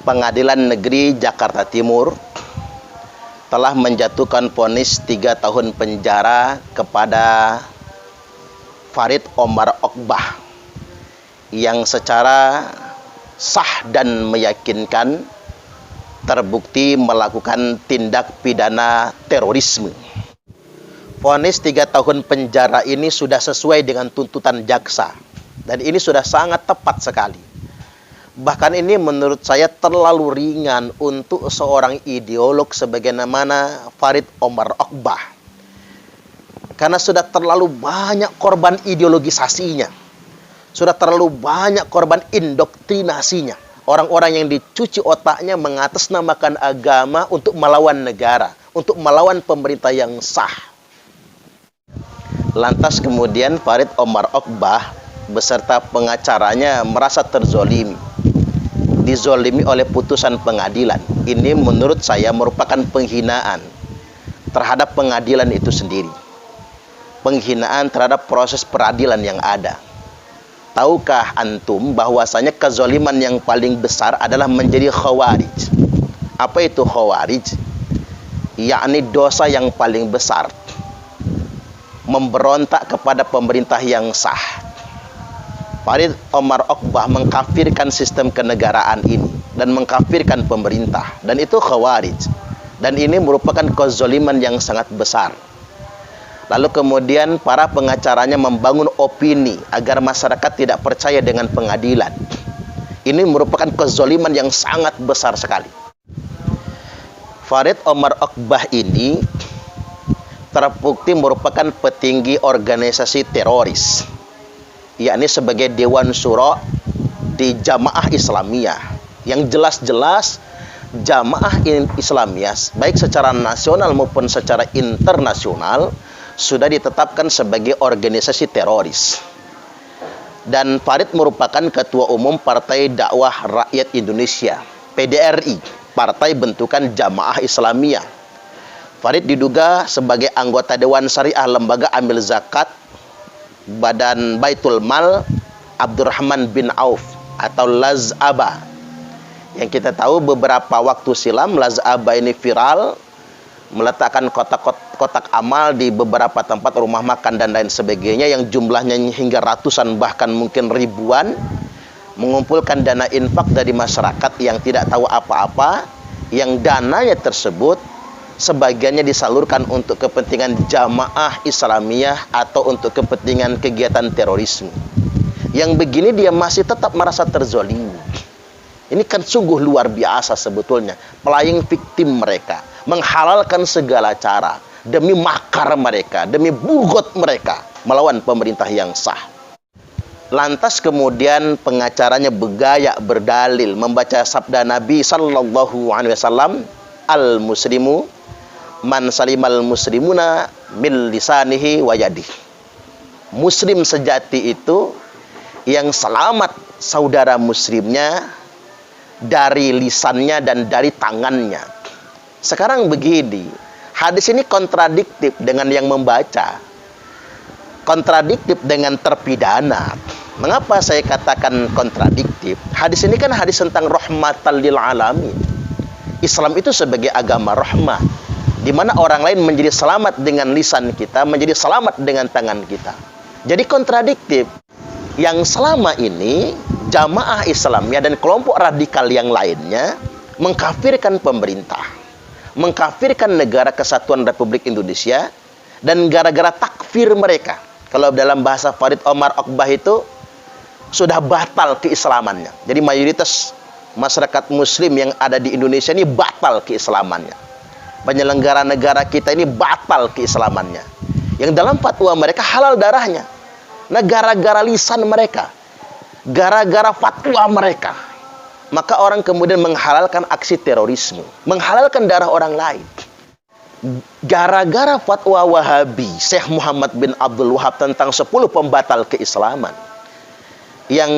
Pengadilan Negeri Jakarta Timur telah menjatuhkan vonis 3 tahun penjara kepada Farid Omar Okbah yang secara sah dan meyakinkan terbukti melakukan tindak pidana terorisme. Vonis 3 tahun penjara ini sudah sesuai dengan tuntutan jaksa dan ini sudah sangat tepat sekali. Bahkan ini menurut saya terlalu ringan untuk seorang ideolog sebagaimana Farid Omar Okbah. Karena sudah terlalu banyak korban ideologisasinya. Sudah terlalu banyak korban indoktrinasinya. Orang-orang yang dicuci otaknya mengatasnamakan agama untuk melawan negara, untuk melawan pemerintah yang sah. Lantas kemudian Farid Omar Okbah beserta pengacaranya merasa terzolimi. Dizolimi oleh putusan pengadilan. Ini menurut saya merupakan penghinaan terhadap pengadilan itu sendiri. Penghinaan terhadap proses peradilan yang ada. Tahukah antum bahwasanya kezoliman yang paling besar adalah menjadi khawarij? Apa itu khawarij? Yakni dosa yang paling besar. Memberontak kepada pemerintah yang sah. Farid Omar Okbah mengkafirkan sistem kenegaraan ini dan mengkafirkan pemerintah, dan itu khawarij, dan ini merupakan kezaliman yang sangat besar. Lalu kemudian para pengacaranya membangun opini agar masyarakat tidak percaya dengan pengadilan. Ini merupakan kezaliman yang sangat besar sekali. Farid Omar Okbah ini terbukti merupakan petinggi organisasi teroris, yakni sebagai Dewan Syuro di Jamaah Islamiyah, yang jelas-jelas Jamaah Islamiyah baik secara nasional maupun secara internasional sudah ditetapkan sebagai organisasi teroris. Dan Farid merupakan Ketua Umum Partai Dakwah Rakyat Indonesia, PDRI, partai bentukan Jamaah Islamiyah. Farid diduga sebagai anggota Dewan Syariah Lembaga Amil Zakat Badan Baitul Mal Abdurrahman bin Auf atau Laz'aba. Yang kita tahu beberapa waktu silam Laz'aba ini viral meletakkan kotak amal di beberapa tempat rumah makan dan lain sebagainya yang jumlahnya hingga ratusan bahkan mungkin ribuan, mengumpulkan dana infak dari masyarakat yang tidak tahu apa-apa, yang dananya tersebut sebagiannya disalurkan untuk kepentingan Jamaah Islamiyah atau untuk kepentingan kegiatan terorisme. Yang begini dia masih tetap merasa terzolimi. Ini kan sungguh luar biasa sebetulnya. Playing victim mereka, menghalalkan segala cara demi makar mereka, demi bugot mereka melawan pemerintah yang sah. Lantas kemudian pengacaranya bergaya berdalil membaca sabda Nabi sallallahu alaihi wasallam, al-muslimu man salimal muslimuna min lisanihi wa yadihi. Muslim sejati itu yang selamat saudara muslimnya dari lisannya dan dari tangannya. Sekarang begini, hadis ini kontradiktif dengan yang membaca, kontradiktif dengan terpidana. Mengapa saya katakan kontradiktif? Hadis ini kan hadis tentang rahmatan lil alamin. Islam itu sebagai agama rahmat, di mana orang lain menjadi selamat dengan lisan kita, menjadi selamat dengan tangan kita. Jadi kontradiktif. Yang selama ini Jamaah Islamiyah dan kelompok radikal yang lainnya mengkafirkan pemerintah, mengkafirkan negara kesatuan Republik Indonesia, dan gara-gara takfir mereka, kalau dalam bahasa Farid Omar Okbah itu sudah batal keislamannya. Jadi mayoritas masyarakat muslim yang ada di Indonesia ini batal keislamannya. Penyelenggara negara kita ini batal keislamannya. Yang dalam fatwa mereka halal darahnya. Nah, gara-gara lisan mereka, gara-gara fatwa mereka, maka orang kemudian menghalalkan aksi terorisme, menghalalkan darah orang lain. Gara-gara fatwa Wahabi Syekh Muhammad bin Abdul Wahab tentang 10 pembatal keislaman yang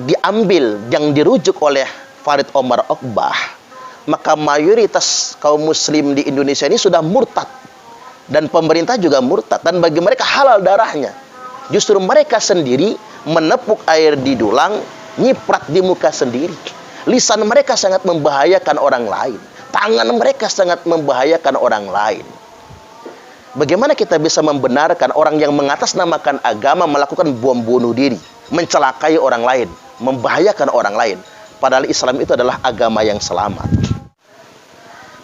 diambil, yang dirujuk oleh Farid Omar Okbah, maka mayoritas kaum muslim di Indonesia ini sudah murtad, dan pemerintah juga murtad, dan bagi mereka halal darahnya. Justru mereka sendiri menepuk air di dulang, nyiprat di muka sendiri. Lisan mereka sangat membahayakan orang lain. Tangan mereka sangat membahayakan orang lain. Bagaimana kita bisa membenarkan orang yang mengatasnamakan agama melakukan bom bunuh diri, mencelakai orang lain, membahayakan orang lain? Padahal Islam itu adalah agama yang selamat.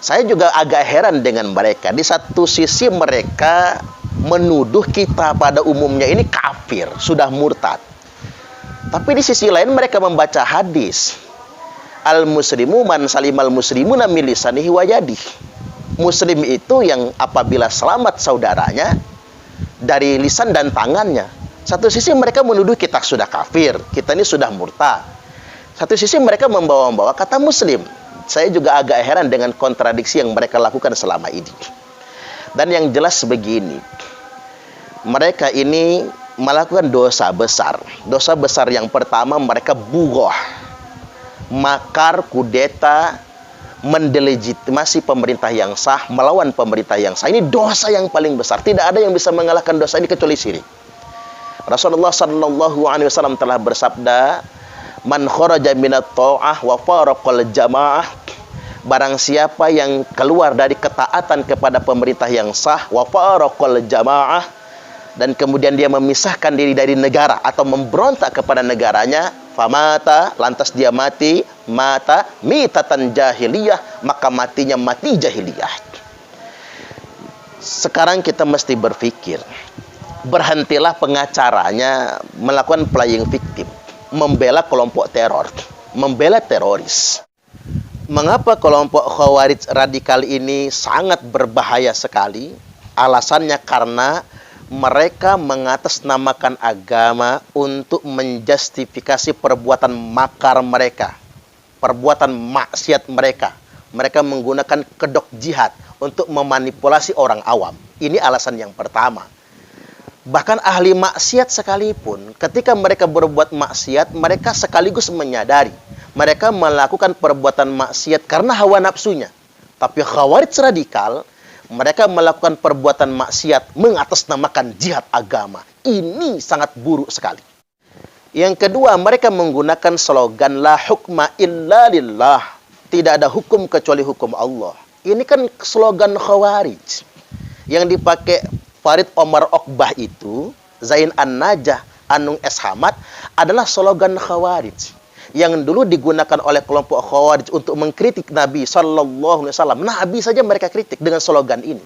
Saya juga agak heran dengan mereka. Di satu sisi mereka menuduh kita pada umumnya ini kafir, sudah murtad. Tapi di sisi lain mereka membaca hadis. Al-muslimu man salimal muslimuna min lisanihi wa yadihi. Muslim itu yang apabila selamat saudaranya dari lisan dan tangannya. Satu sisi mereka menuduh kita sudah kafir, kita ini sudah murtad. Satu sisi mereka membawa-bawa kata muslim. Saya juga agak heran dengan kontradiksi yang mereka lakukan selama ini. Dan yang jelas begini, mereka ini melakukan dosa besar. Dosa besar yang pertama, mereka bughah, makar, kudeta, mendelegitimasi pemerintah yang sah, melawan pemerintah yang sah. Ini dosa yang paling besar. Tidak ada yang bisa mengalahkan dosa ini kecuali syirik. Rasulullah sallallahu alaihi wasallam telah bersabda, "Man kharaja minat ta'ah wa faraqal jamaah." Barang siapa yang keluar dari ketaatan kepada pemerintah yang sah, wa faraqal jamaah, dan kemudian dia memisahkan diri dari negara atau memberontak kepada negaranya, famata, lantas dia mati, mata mitatan jahiliyah, maka matinya mati jahiliyah. Sekarang kita mesti berpikir, berhentilah pengacaranya melakukan playing victim, membela kelompok teror, membela teroris. Mengapa kelompok Khawarij radikal ini sangat berbahaya sekali? Alasannya karena mereka mengatasnamakan agama untuk menjustifikasi perbuatan makar mereka, perbuatan maksiat mereka. Mereka menggunakan kedok jihad untuk memanipulasi orang awam. Ini alasan yang pertama. Bahkan ahli maksiat sekalipun, ketika mereka berbuat maksiat, mereka sekaligus menyadari mereka melakukan perbuatan maksiat karena hawa nafsunya. Tapi Khawarij radikal, mereka melakukan perbuatan maksiat mengatasnamakan jihad agama. Ini sangat buruk sekali. Yang kedua, mereka menggunakan slogan la hukma illa lillah. Tidak ada hukum kecuali hukum Allah. Ini kan slogan Khawarij. Yang dipakai Farid Omar Okbah itu, Zain An-Najah, Anung S. Hamad, adalah slogan Khawarij yang dulu digunakan oleh kelompok Khawarij untuk mengkritik Nabi Sallallahu Alaihi Wasallam. Nabi saja mereka kritik dengan slogan ini,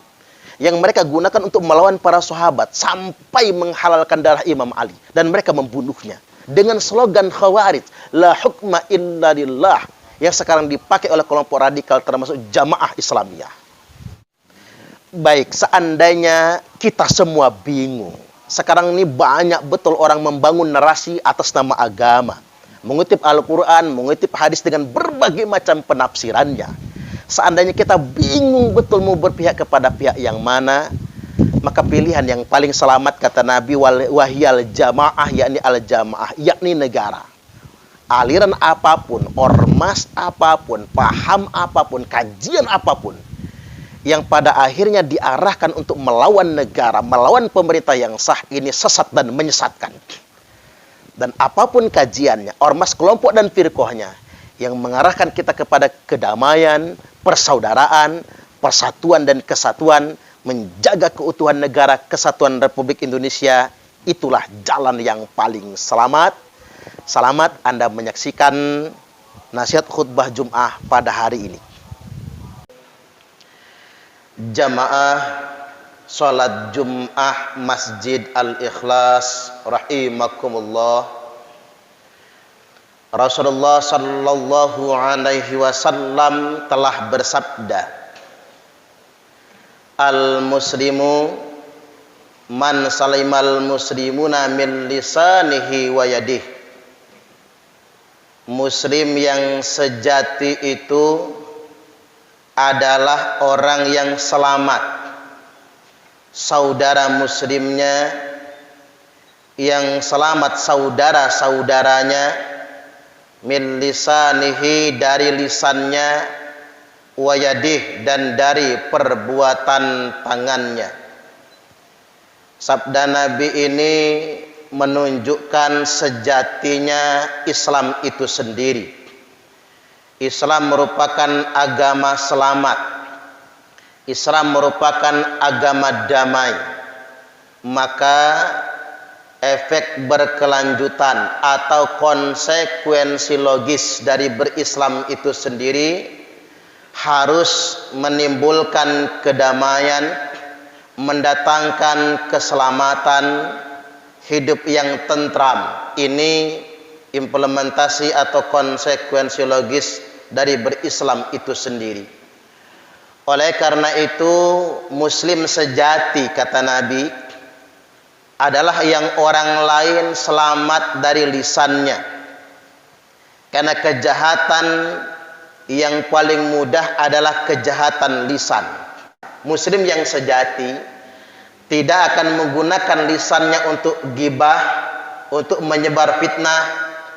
yang mereka gunakan untuk melawan para sahabat sampai menghalalkan darah Imam Ali, dan mereka membunuhnya dengan slogan Khawarij, la hukma illa lillah, yang sekarang dipakai oleh kelompok radikal termasuk Jamaah Islamiyah. Baik, seandainya kita semua bingung, sekarang ini banyak betul orang membangun narasi atas nama agama, mengutip Al-Quran, mengutip hadis dengan berbagai macam penafsirannya. Seandainya kita bingung betul mau berpihak kepada pihak yang mana, maka pilihan yang paling selamat, kata Nabi, wahyal jamaah, yakni al-jamaah, yakni negara. Aliran apapun, ormas apapun, paham apapun, kajian apapun, yang pada akhirnya diarahkan untuk melawan negara, melawan pemerintah yang sah, ini sesat dan menyesatkan. Dan apapun kajiannya, ormas, kelompok, dan firqahnya, yang mengarahkan kita kepada kedamaian, persaudaraan, persatuan dan kesatuan, menjaga keutuhan negara kesatuan Republik Indonesia, itulah jalan yang paling selamat. Selamat Anda menyaksikan nasihat khutbah Jum'ah pada hari ini. Jamaah salat Jum'ah Masjid Al-Ikhlas rahimakumullah. Rasulullah sallallahu alaihi wasallam telah bersabda, al-muslimu man salimal muslimuna min lisanihi wa yadihi. Muslim yang sejati itu adalah orang yang selamat, saudara muslimnya yang selamat, saudara-saudaranya, min lisanihi, dari lisannya, wa yadih, dan dari perbuatan tangannya. Sabda Nabi ini menunjukkan sejatinya Islam itu sendiri. Islam merupakan agama selamat. Islam merupakan agama damai. Maka efek berkelanjutan atau konsekuensi logis dari berislam itu sendiri harus menimbulkan kedamaian, mendatangkan keselamatan, hidup yang tentram. Ini implementasi atau konsekuensi logis dari berislam itu sendiri. Oleh karena itu, muslim sejati, kata Nabi, adalah yang orang lain selamat dari lisannya. Karena kejahatan yang paling mudah adalah kejahatan lisan. Muslim yang sejati tidak akan menggunakan lisannya untuk gibah, untuk menyebar fitnah,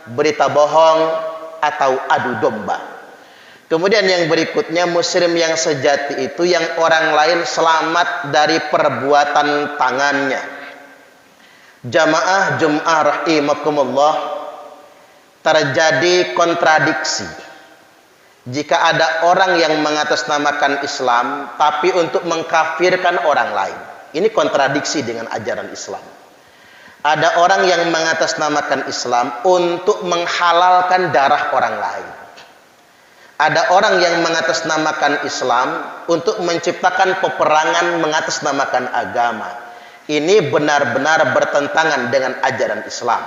berita bohong, atau adu domba. Kemudian yang berikutnya, muslim yang sejati itu yang orang lain selamat dari perbuatan tangannya. Jamaah Jum'ah rahimakumullah, terjadi kontradiksi jika ada orang yang mengatasnamakan Islam tapi untuk mengkafirkan orang lain. Ini kontradiksi dengan ajaran Islam. Ada orang yang mengatasnamakan Islam untuk menghalalkan darah orang lain. Ada orang yang mengatasnamakan Islam untuk menciptakan peperangan mengatasnamakan agama. Ini benar-benar bertentangan dengan ajaran Islam.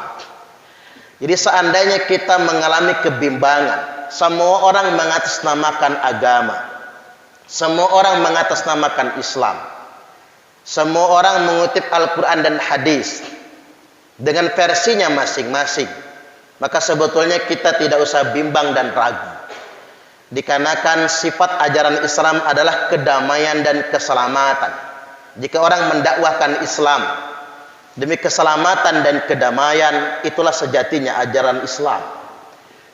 Jadi seandainya kita mengalami kebimbangan, semua orang mengatasnamakan agama, semua orang mengatasnamakan Islam, semua orang mengutip Al-Quran dan hadis dengan versinya masing-masing, maka sebetulnya kita tidak usah bimbang dan ragu. Dikarenakan sifat ajaran Islam adalah kedamaian dan keselamatan. Jika orang mendakwahkan Islam demi keselamatan dan kedamaian, itulah sejatinya ajaran Islam.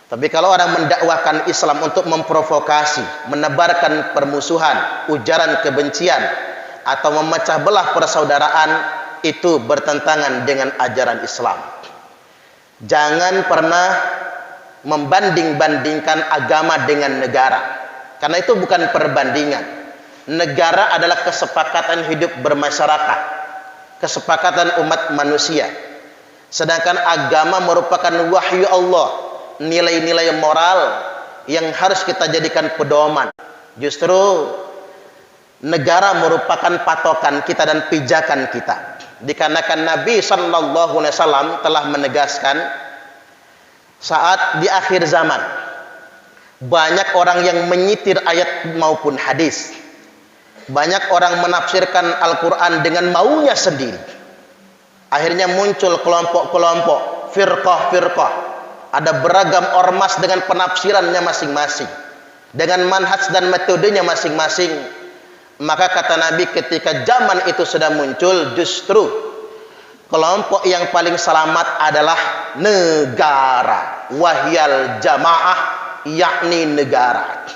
Tapi kalau orang mendakwahkan Islam untuk memprovokasi, menebarkan permusuhan, ujaran kebencian, atau memecah belah persaudaraan, itu bertentangan dengan ajaran Islam. Jangan pernah membanding-bandingkan agama dengan negara, karena itu bukan perbandingan. Negara adalah kesepakatan hidup bermasyarakat, kesepakatan umat manusia. Sedangkan agama merupakan wahyu Allah, nilai-nilai moral yang harus kita jadikan pedoman. Justru negara merupakan patokan kita dan pijakan kita. Dikarenakan Nabi sallallahu alaihi wasallam telah menegaskan, saat di akhir zaman banyak orang yang menyitir ayat maupun hadis. Banyak orang menafsirkan Al-Quran dengan maunya sendiri. Akhirnya muncul kelompok-kelompok, firqah-firqah. Ada beragam ormas dengan penafsirannya masing-masing, dengan manhaj dan metodenya masing-masing. Maka kata Nabi, ketika zaman itu sudah muncul, justru kelompok yang paling selamat adalah negara. Wahyal jamaah, yakni negara.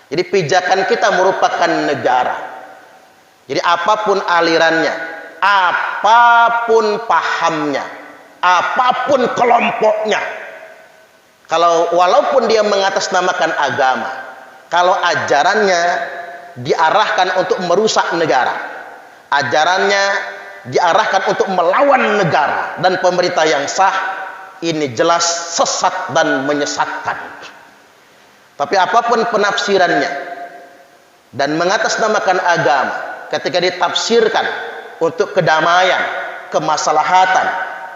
Jadi pijakan kita merupakan negara. Jadi apapun alirannya, apapun pahamnya, apapun kelompoknya, walaupun dia mengatasnamakan agama, kalau ajarannya diarahkan untuk merusak negara, ajarannya diarahkan untuk melawan negara dan pemerintah yang sah, ini jelas sesat dan menyesatkan. Tapi apapun penafsirannya dan mengatasnamakan agama, ketika ditafsirkan untuk kedamaian, kemaslahatan,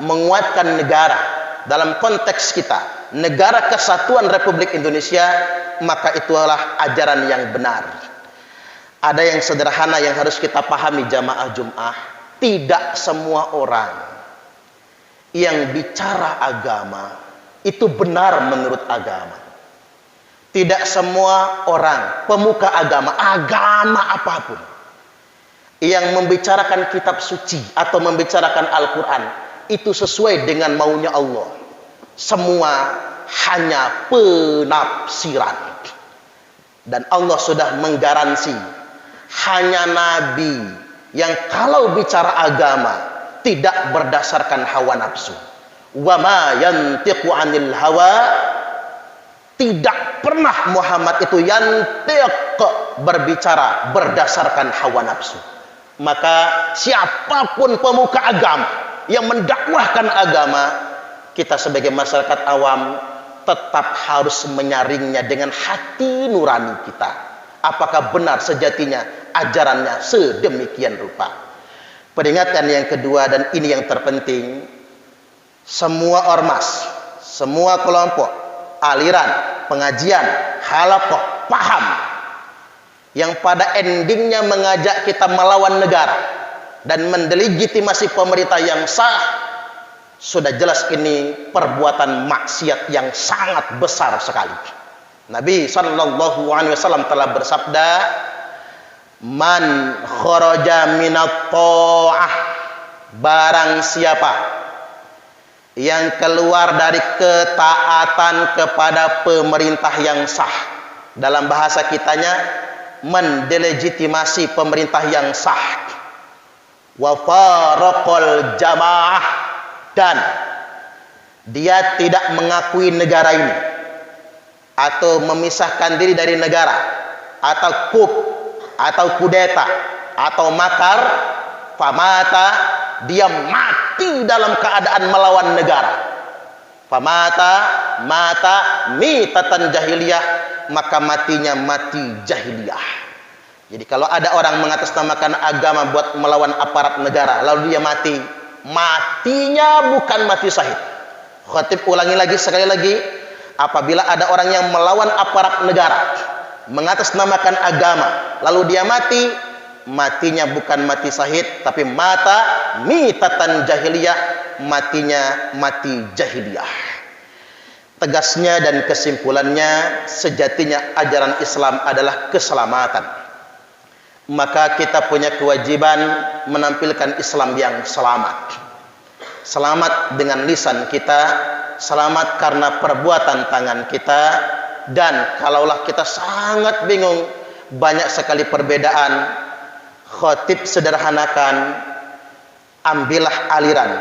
menguatkan negara, dalam konteks kita Negara Kesatuan Republik Indonesia, maka itulah ajaran yang benar. Ada yang sederhana yang harus kita pahami jamaah Jum'ah. Tidak semua orang yang bicara agama itu benar menurut agama. Tidak semua orang pemuka agama apapun, yang membicarakan kitab suci atau membicarakan Al-Quran itu sesuai dengan maunya Allah. Semua hanya penafsiran. Dan Allah sudah menggaransi, hanya Nabi yang kalau bicara agama tidak berdasarkan hawa nafsu. Wa ma yantiqu 'anil hawa Tidak pernah Muhammad itu yantiq, berbicara berdasarkan hawa nafsu. Maka siapapun pemuka agama yang mendakwahkan agama, kita sebagai masyarakat awam tetap harus menyaringnya dengan hati nurani kita. Apakah benar sejatinya ajarannya sedemikian rupa. Peringatan yang kedua, dan ini yang terpenting, semua ormas, semua kelompok, aliran, pengajian, halaqah, paham yang pada endingnya mengajak kita melawan negara dan mendelegitimasi pemerintah yang sah, sudah jelas ini perbuatan maksiat yang sangat besar sekali. Nabi sallallahu alaihi wasallam telah bersabda, "Man kharaja minat ta'ah," barang siapa yang keluar dari ketaatan kepada pemerintah yang sah. Dalam bahasa kitanya, mendelegitimasi pemerintah yang sah. Wa faraqal jamaah, dan dia tidak mengakui negara ini, atau memisahkan diri dari negara, atau coup, atau kudeta, atau makar, famata, dia mati dalam keadaan melawan negara. Famata, mata mitatan jahiliyah, maka matinya mati jahiliyah. Jadi kalau ada orang mengatasnamakan agama buat melawan aparat negara, lalu dia mati, matinya bukan mati syahid. Khatib ulangi lagi, sekali lagi, apabila ada orang yang melawan aparat negara, mengatasnamakan agama, lalu dia mati, matinya bukan mati syahid, tapi mata mitatan jahiliyah, matinya mati jahiliyah. Tegasnya dan kesimpulannya, sejatinya ajaran Islam adalah keselamatan. Maka kita punya kewajiban menampilkan Islam yang selamat. Selamat dengan lisan kita, selamat karena perbuatan tangan kita, dan kalaulah kita sangat bingung, banyak sekali perbedaan, khatib sederhanakan, ambillah aliran,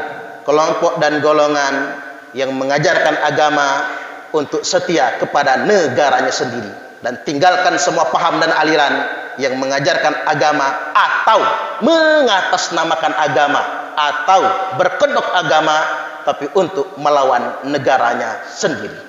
kelompok dan golongan yang mengajarkan agama untuk setia kepada negaranya sendiri, dan tinggalkan semua paham dan aliran yang mengajarkan agama atau mengatasnamakan agama atau berkedok agama tapi untuk melawan negaranya sendiri.